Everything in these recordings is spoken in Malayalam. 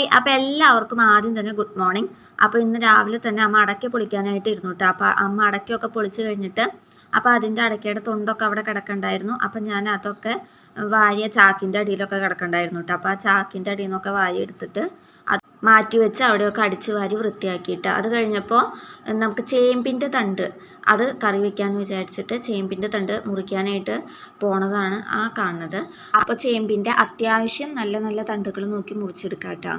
ഹായ്, അപ്പോൾ എല്ലാവർക്കും ആദ്യം തന്നെ ഗുഡ് മോർണിംഗ്. അപ്പോൾ ഇന്ന് രാവിലെ തന്നെ അമ്മ അടയ്ക്ക പൊളിക്കാനായിട്ട് ഇരുന്നു കേട്ടോ. അപ്പോൾ അമ്മ അടയ്ക്കൊക്കെ പൊളിച്ച് കഴിഞ്ഞിട്ട് അപ്പോൾ അതിൻ്റെ അടയ്ക്കയുടെ തൊണ്ടൊക്കെ അവിടെ കിടക്കണ്ടായിരുന്നു. അപ്പം ഞാൻ അതൊക്കെ വാരിയ ചാക്കിൻ്റെ അടിയിലൊക്കെ കിടക്കണ്ടായിരുന്നു കേട്ടോ. അപ്പോൾ ആ ചാക്കിൻ്റെ അടിയിൽ നിന്നൊക്കെ വാരി എടുത്തിട്ട് അത് മാറ്റി വെച്ച് അവിടെയൊക്കെ അടിച്ചു വാരി വൃത്തിയാക്കിയിട്ട് അത് കഴിഞ്ഞപ്പോൾ നമുക്ക് ചേമ്പിൻ്റെ തണ്ട് അത് കറി വെക്കാമെന്ന് വിചാരിച്ചിട്ട് ചേമ്പിൻ്റെ തണ്ട് മുറിക്കാനായിട്ട് പോണതാണ് ആ കാണുന്നത്. അപ്പോൾ ചേമ്പിൻ്റെ അത്യാവശ്യം നല്ല നല്ല തണ്ടുകൾ നോക്കി മുറിച്ചെടുക്കാം കേട്ടോ.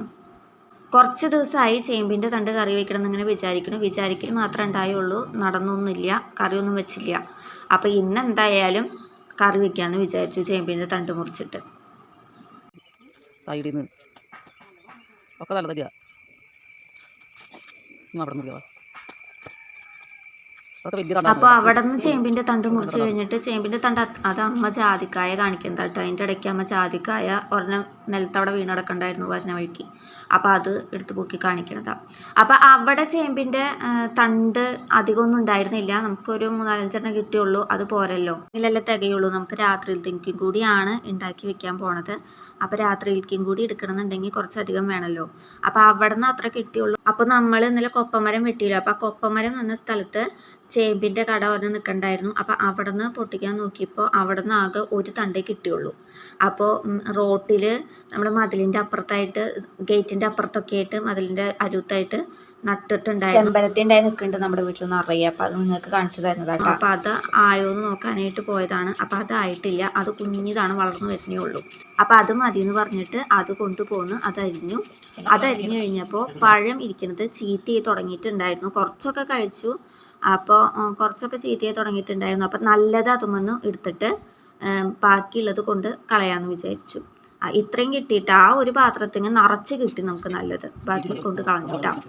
കുറച്ച് ദിവസമായി ചേമ്പിൻ്റെ തണ്ട് കറി വെക്കണം എന്നിങ്ങനെ വിചാരിക്കൽ മാത്രമേ ഉണ്ടായുള്ളൂ, നടന്നൊന്നുമില്ല, കറിയൊന്നും വെച്ചില്ല. അപ്പോൾ ഇന്ന് എന്തായാലും കറി വെക്കാമെന്ന് വിചാരിച്ചു ചേമ്പിൻ്റെ തണ്ട് മുറിച്ചിട്ട്. സൈഡിൽ നിന്ന് ഒക്കെ നല്ലതല്ല. അപ്പോൾ അവിടെ നിന്ന് ചേമ്പിൻ്റെ തണ്ട് മുറിച്ച് കഴിഞ്ഞിട്ട് ചേമ്പിൻ്റെ തണ്ട് അത് അമ്മ ജാതിക്കായ കാണിക്കുന്നത് കേട്ടോ. അതിൻ്റെ ഇടയ്ക്ക് അമ്മ ജാതിക്കായ ഒരെണ്ണം നിലത്തവിടെ വീണടക്കണ്ടായിരുന്നു വരുന്ന വഴിക്ക്. അപ്പോൾ അത് എടുത്ത് പൊക്കി കാണിക്കണതാണ്. അപ്പോൾ അവിടെ ചേമ്പിൻ്റെ തണ്ട് അധികമൊന്നും ഉണ്ടായിരുന്നില്ല, നമുക്കൊരു 4-5 കിട്ടിയുള്ളൂ. അത് പോരല്ലോ, ഇതിലല്ലേ തികയുള്ളൂ. നമുക്ക് രാത്രിയിലത്തേക്കും കൂടിയാണ് ഉണ്ടാക്കി വെക്കാൻ പോണത്. അപ്പോൾ രാത്രിയിലേക്കും കൂടി എടുക്കണമെന്നുണ്ടെങ്കിൽ കുറച്ചധികം വേണമല്ലോ. അപ്പോൾ അവിടെ നിന്ന് അത്ര കിട്ടിയുള്ളൂ. അപ്പോൾ നമ്മൾ ഇന്നലെ കൊപ്പമരം വെട്ടിയില്ല. അപ്പോൾ ആ കൊപ്പമരം നിന്ന സ്ഥലത്ത് ചേമ്പിൻ്റെ കട ഒരെണ്ണം നിൽക്കണ്ടായിരുന്നു. അപ്പോൾ അവിടെ നിന്ന് പൊട്ടിക്കാൻ നോക്കിയപ്പോൾ അവിടെ നിന്ന് ആകെ ഒരു തണ്ടേ കിട്ടിയുള്ളൂ. അപ്പോൾ റോട്ടിൽ നമ്മുടെ മതിലിൻ്റെ അപ്പുറത്തായിട്ട് ഗേറ്റിൻ്റെ അപ്പുറത്തൊക്കെ ആയിട്ട് മതിലിൻ്റെ അരുത്തായിട്ട് നട്ടിട്ടുണ്ടായിരുന്നു. ചെമ്പരത്തി ഉണ്ടായി നിൽക്കുന്നുണ്ട് നമ്മുടെ വീട്ടിൽ നിറയെ. അപ്പോൾ അത് നിങ്ങൾക്ക് കാണിച്ചു തരുന്നതാട്ടോ. അപ്പോൾ അത് ആയോ എന്ന് നോക്കാനായിട്ട് പോയതാണ്. അപ്പോൾ അതായിട്ടില്ല, അത് കുഞ്ഞിതാണ്, വളർന്നു വരുന്നേ ഉള്ളൂ. അപ്പോൾ അത് മതി എന്ന് പറഞ്ഞിട്ട് അത് കൊണ്ടുപോന്ന് അതരിഞ്ഞു കഴിഞ്ഞപ്പോൾ പഴം ഇരിക്കുന്നത് ചീത്തയായി തുടങ്ങിയിട്ടുണ്ടായിരുന്നു. കുറച്ചൊക്കെ കഴിച്ചു, അപ്പോൾ കുറച്ചൊക്കെ ചീത്തയായി തുടങ്ങിയിട്ടുണ്ടായിരുന്നു. അപ്പോൾ നല്ലത് അതുമെന്ന് എടുത്തിട്ട് ബാക്കിയുള്ളത് കൊണ്ട് കളയാമെന്ന് വിചാരിച്ചു. ഇത്രയും കിട്ടിയിട്ട് ആ ഒരു പാത്രത്തിന് നിറച്ച് കിട്ടി നമുക്ക് നല്ലത്, ബാക്കി കൊണ്ട് കളഞ്ഞിട്ടാണ്.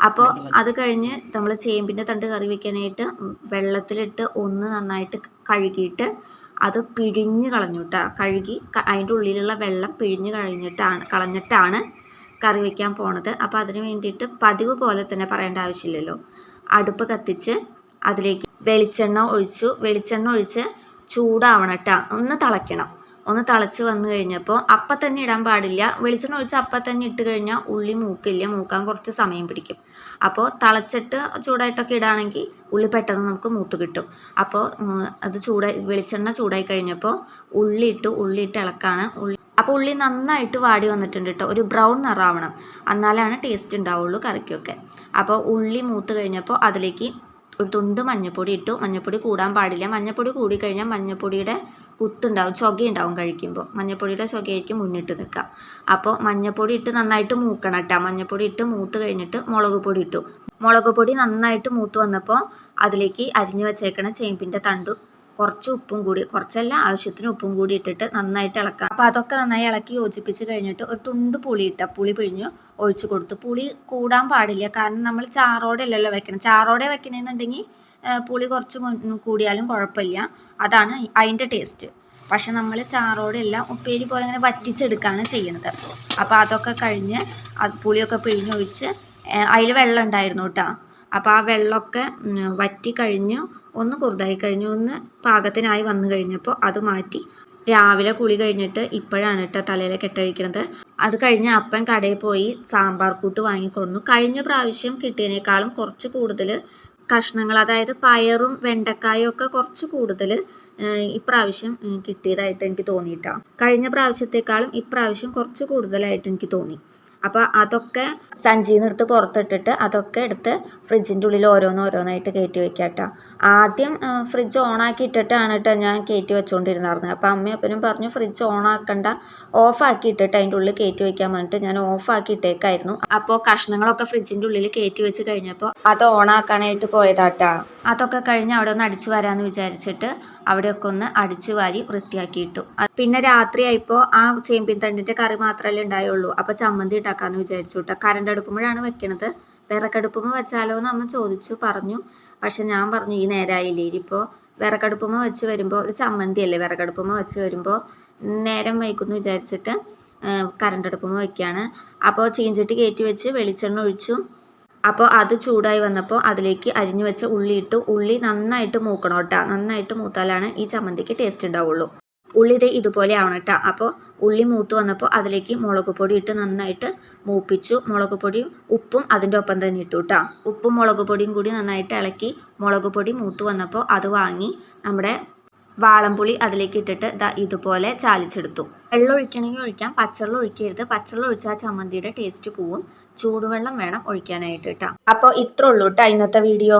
അപ്പോൾ അത് കഴിഞ്ഞ് നമ്മൾ ചേമ്പിൻ്റെ തണ്ട് കറി വെക്കാനായിട്ട് വെള്ളത്തിലിട്ട് ഒന്ന് നന്നായിട്ട് കഴുകിയിട്ട് അത് പിഴിഞ്ഞ് കളഞ്ഞു കേട്ടോ. കഴുകി അതിൻ്റെ ഉള്ളിലുള്ള വെള്ളം പിഴിഞ്ഞ് കളഞ്ഞിട്ടാണ് കറി വെക്കാൻ പോണത്. അപ്പോൾ അതിന് വേണ്ടിയിട്ട് പതിവ് പോലെ തന്നെ പറയേണ്ട ആവശ്യമില്ലല്ലോ, അടുപ്പ് കത്തിച്ച് അതിലേക്ക് വെളിച്ചെണ്ണ ഒഴിച്ച് ചൂടാവണം കേട്ടോ. ഒന്ന് തിളച്ച് വന്നു കഴിഞ്ഞപ്പോൾ അപ്പം തന്നെ ഇടാൻ പാടില്ല. വെളിച്ചെണ്ണ ഒഴിച്ച് അപ്പം തന്നെ ഇട്ട് കഴിഞ്ഞാൽ ഉള്ളി മൂക്കാൻ കുറച്ച് സമയം പിടിക്കും. അപ്പോൾ തിളച്ചിട്ട് ചൂടായിട്ടൊക്കെ ഇടുകയാണെങ്കിൽ ഉള്ളി പെട്ടെന്ന് നമുക്ക് മൂത്ത് കിട്ടും. അപ്പോൾ അത് വെളിച്ചെണ്ണ ചൂടായി കഴിഞ്ഞപ്പോൾ ഉള്ളിയിട്ട് ഇളക്കാണ്. അപ്പോൾ ഉള്ളി നന്നായിട്ട് വാടി വന്നിട്ടുണ്ട് കേട്ടോ. ഒരു ബ്രൗൺ നിറാവണം, എന്നാലാണ് ടേസ്റ്റ് ഉണ്ടാവുള്ളൂ കറിക്കൊക്കെ. അപ്പോൾ ഉള്ളി മൂത്ത് കഴിഞ്ഞപ്പോൾ അതിലേക്ക് ഒരു തുണ്ട് മഞ്ഞൾപ്പൊടി ഇട്ടു. മഞ്ഞൾപ്പൊടി കൂടാൻ പാടില്ല. മഞ്ഞൾപ്പൊടി കൂടിക്കഴിഞ്ഞാൽ മഞ്ഞൾപ്പൊടിയുടെ കുത്തുണ്ടാവും, ചൊകയുണ്ടാവും കഴിക്കുമ്പോൾ. മഞ്ഞൾപ്പൊടിയുടെ ചൊകയായിരിക്കും മുന്നിട്ട് നിൽക്കുക. അപ്പോൾ മഞ്ഞൾപ്പൊടി ഇട്ട് നന്നായിട്ട് മൂക്കണം കേട്ടോ. മഞ്ഞൾപ്പൊടി ഇട്ട് മൂത്ത് കഴിഞ്ഞിട്ട് മുളക് പൊടി ഇട്ടു. മുളക് പൊടി നന്നായിട്ട് മൂത്ത് വന്നപ്പോൾ അതിലേക്ക് അരിഞ്ഞു വെച്ചേക്കണ ചേമ്പിൻ്റെ തണ്ടും കുറച്ച് ഉപ്പും കൂടി, കുറച്ചല്ല ആവശ്യത്തിന് ഉപ്പും കൂടി ഇട്ടിട്ട് നന്നായിട്ട് ഇളക്കാം. അപ്പോൾ അതൊക്കെ നന്നായി ഇളക്കി യോജിപ്പിച്ച് കഴിഞ്ഞിട്ട് ഒരു തുണ്ട് പുളി പിഴിഞ്ഞ് ഒഴിച്ച് കൊടുത്തു. പുളി കൂടാൻ പാടില്ല, കാരണം നമ്മൾ ചാറോടെ അല്ലല്ലോ വെക്കണം. ചാറോടെ വെക്കണമെന്നുണ്ടെങ്കിൽ പുളി കുറച്ച് കൂടിയാലും കുഴപ്പമില്ല, അതാണ് അതിൻ്റെ ടേസ്റ്റ്. പക്ഷെ നമ്മൾ ചാറോടെ അല്ല, ഉപ്പേരി പോലെ ഇങ്ങനെ വറ്റിച്ചെടുക്കുകയാണ് ചെയ്യുന്നത്. അപ്പോൾ അതൊക്കെ കഴിഞ്ഞ് പുളിയൊക്കെ പിഴിഞ്ഞൊഴിച്ച് അതിൽ വെള്ളം ഉണ്ടായിരുന്നു കേട്ടോ. അപ്പോൾ ആ വെള്ളമൊക്കെ വറ്റി കഴിഞ്ഞു, ഒന്ന് കുറുതായി കഴിഞ്ഞു, ഒന്ന് പാകത്തിനായി വന്നു കഴിഞ്ഞപ്പോൾ അത് മാറ്റി രാവിലെ കുളി കഴിഞ്ഞിട്ട് ഇപ്പോഴാണ് കേട്ടോ തലയിൽ കെട്ടഴിക്കുന്നത്. അത് കഴിഞ്ഞ് അപ്പൻ കടയിൽ പോയി സാമ്പാർ കൂട്ട് വാങ്ങിക്കൊണ്ടു. കഴിഞ്ഞ പ്രാവശ്യം കിട്ടിയതിനേക്കാളും കുറച്ച് കൂടുതൽ കഷ്ണങ്ങൾ, അതായത് പയറും വെണ്ടക്കായും ഒക്കെ കുറച്ച് കൂടുതൽ ഇപ്രാവശ്യം കിട്ടിയതായിട്ട് എനിക്ക് തോന്നിയിട്ടാ. കഴിഞ്ഞ പ്രാവശ്യത്തെക്കാളും ഇപ്രാവശ്യം കുറച്ച് കൂടുതലായിട്ട് എനിക്ക് തോന്നി. അപ്പോൾ അതൊക്കെ സഞ്ചിയിൽ നിന്ന് എടുത്ത് പുറത്തിട്ടിട്ട് അതൊക്കെ എടുത്ത് ഫ്രിഡ്ജിൻ്റെ ഉള്ളിൽ ഓരോന്നായിട്ട് കയറ്റി വെക്കാം കേട്ടോ. ആദ്യം ഫ്രിഡ്ജ് ഓണാക്കി ഇട്ടിട്ടാണ് കേട്ടോ ഞാൻ കയറ്റി വെച്ചുകൊണ്ടിരുന്നായിരുന്നത്. അപ്പോൾ അമ്മയും അപ്പനും പറഞ്ഞു ഫ്രിഡ്ജ് ഓണാക്കണ്ട, ഓഫാക്കി ഇട്ടിട്ട് അതിൻ്റെ ഉള്ളിൽ കയറ്റി വെക്കാൻ പറഞ്ഞിട്ട് ഞാൻ ഓഫാക്കി ഇട്ടേക്കായിരുന്നു. അപ്പോൾ കഷ്ണങ്ങളൊക്കെ ഫ്രിഡ്ജിൻ്റെ ഉള്ളിൽ കയറ്റി വെച്ച് കഴിഞ്ഞപ്പോൾ അത് ഓണാക്കാനായിട്ട് പോയതാട്ടാ. അതൊക്കെ കഴിഞ്ഞ് അവിടെ ഒന്ന് അടിച്ചു വരാമെന്ന് വിചാരിച്ചിട്ട് അവിടെയൊക്കെ ഒന്ന് അടിച്ചു വാരി വൃത്തിയാക്കിയിട്ടു. പിന്നെ രാത്രിയായപ്പോൾ ആ ചേമ്പിൻ തണ്ടിൻ്റെ കറി മാത്രമല്ലേ ഉണ്ടായുള്ളൂ. അപ്പോൾ ചമ്മന്തി ഉണ്ടാക്കാമെന്ന് വിചാരിച്ചു കേട്ടോ. കറണ്ട് അടുപ്പുമ്പോഴാണ് വെക്കണത്. വിറകടുപ്പുമ്പോൾ വെച്ചാലോ എന്ന് അമ്മ പറഞ്ഞു. പക്ഷെ ഞാൻ പറഞ്ഞു ഈ നേരമായില്ലേ, ഇപ്പോൾ വിറകടുപ്പുമ്പോൾ വെച്ച് വരുമ്പോൾ ഒരു ചമ്മന്തി അല്ലേ, വിറകടുപ്പുമ്പോൾ വെച്ച് വരുമ്പോൾ നേരം വൈക്കുമെന്ന് വിചാരിച്ചിട്ട് കറണ്ട് അടുപ്പുമ്പോൾ വയ്ക്കുകയാണ്. അപ്പോൾ ചീഞ്ചട്ടി കയറ്റി വെച്ച് വെളിച്ചെണ്ണ ഒഴിച്ചു. അപ്പോൾ അത് ചൂടായി വന്നപ്പോൾ അതിലേക്ക് അരിഞ്ഞു വെച്ച ഉള്ളി ഇട്ടു. ഉള്ളി നന്നായിട്ട് മൂക്കണം കേട്ടോ. നന്നായിട്ട് മൂത്താലാണ് ഈ ചമ്മന്തിക്ക് ടേസ്റ്റ് ഉണ്ടാവുള്ളൂ. ഉള്ളി ഇത് ഇതുപോലെ ആവണം കേട്ടോ. അപ്പോൾ ഉള്ളി മൂത്ത് വന്നപ്പോൾ അതിലേക്ക് മുളക് പൊടി ഇട്ട് നന്നായിട്ട് മൂപ്പിച്ചു. മുളക് പൊടിയും ഉപ്പും അതിൻ്റെ ഒപ്പം തന്നെ ഇട്ടു കേട്ടോ. ഉപ്പും മുളക് പൊടിയും കൂടി നന്നായിട്ട് ഇളക്കി മുളക് പൊടി മൂത്ത് വന്നപ്പോൾ അത് വാങ്ങി നമ്മുടെ വാളംപുളി അതിലേക്ക് ഇട്ടിട്ട് ഇതുപോലെ ചാലിച്ചെടുത്തു. വെള്ളം ഒഴിക്കണമെങ്കിൽ ഒഴിക്കാം, പച്ചവെള്ളം ഒഴിക്കരുത്. പച്ചവെള്ളം ഒഴിച്ചാൽ ചമ്മന്തിയുടെ ടേസ്റ്റ് പോവും. ചൂടുവെള്ളം വേണം ഒഴിക്കാനായിട്ട് കേട്ടോ. അപ്പോൾ ഇത്രേ ഉള്ളൂ കേട്ടോ ഇന്നത്തെ വീഡിയോ.